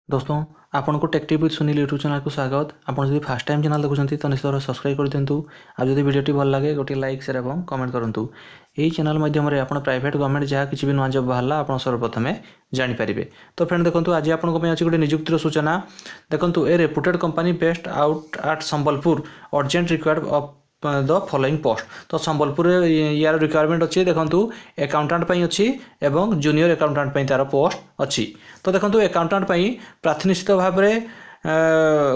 दोस्तों आपन को take tip with Sunil YouTube channel को स्वागत। आपन जदि फर्स्ट टाइम चैनल देखुछंती त निश्चित भाव सब्सक्राइब कर दियंतु। आ जदि वीडियोटी भल लागे गोटे लाइक शेयर एवं कमेंट करंतु। एही चैनल माध्यम रे आपन प्राइवेट गवर्नमेंट जहा किछि भी नवा जॉब बाहरला आपन सर्वप्रथमे जानि परिबे। तो फ्रेंड देखंतु आज आपन को पे अछि गोटे नियुक्तिर सूचना। देखंतु a reputed company based out at Sambalpur urgent required of the following post. तो संबलपुर यार रिक्वायरमेंट अच्छी देखंतु अकाउंटेंट पई अच्छी एवं जूनियर अकाउंटेंट पई तार पोस्ट अच्छी। तो देखंतु अकाउंटेंट पई प्रार्थी निश्चित भाव में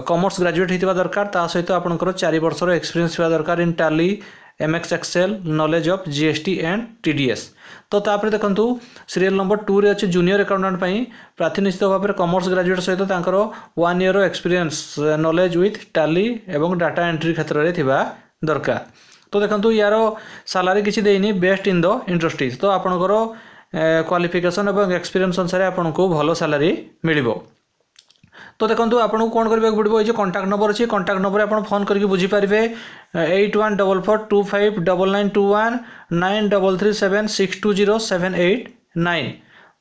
कॉमर्स ग्रेजुएट होइतिबा दरकार। ता सहित आपनकर 4 वर्षर एक्सपीरियंस होगा दरकार in Tally MX Excel knowledge of GST and TDS. तो तापर देखंतु सीरियल नंबर 2 रे अछि जूनियर अकाउंटेंट पई प्रार्थी निश्चित भाव में कॉमर्स ग्रेजुएट सहित तांकर 1 year experience knowledge with tally एवं डाटा एंट्री क्षेत्र रे थिबा दरकार। तो देखंतु यार सैलरी किछि देइनी बेस्ट इन द इंडस्ट्रीज। तो आपनकर क्वालिफिकेशन एवं एक्सपीरियंस अनुसार आपनको भलो सैलरी मिलिबो। तो देखंतु आपनको कोन करबे पड़िबो ए जे कांटेक्ट नंबर अछि कांटेक्ट नंबर आपन फोन करके बुझी पारिबे 8144259921 9337620789।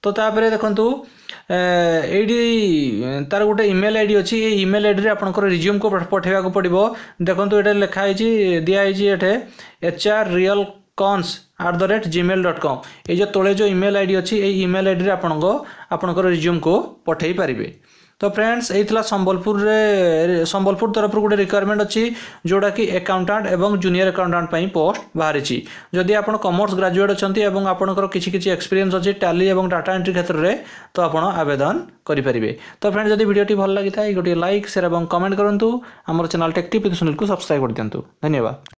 तो तापरे देखंतु एडी तार गोटे ईमेल आईडी अछि। ए ईमेल आईडी रे आपनकर रिज्यूम को पठेबा को पड़िबो। देखंतु एटा लिखा आइछि दिया आइछि एठे hrrealcons@gmail.com। ए जो तोळे जो ईमेल आईडी अछि ए ईमेल आईडी रे आपनकर रिज्यूम को पठेई पारिबे। तो फ्रेंड्स एइथला संबलपुर तरफ गोटे रिक्वायरमेंट अच्छी जोड़ा कि अकाउंटेंट एवं जूनियर अकाउंटेंट पई पोस्ट बाहरी। जदि आपण कॉमर्स ग्रेजुएट अछंती एवं आपनकर किछि किछि एक्सपीरियंस अछि टैली एवं डाटा एंट्री क्षेत्र रे तो आपण आवेदन करि परिबे। तो फ्रेंड्स जदि वीडियोटी भल लागि थाए गोटे लाइक शेयर एवं कमेंट करंतु। हमर channel take tip with Sunil को सब्सक्राइब कर दियंतु। धन्यवाद।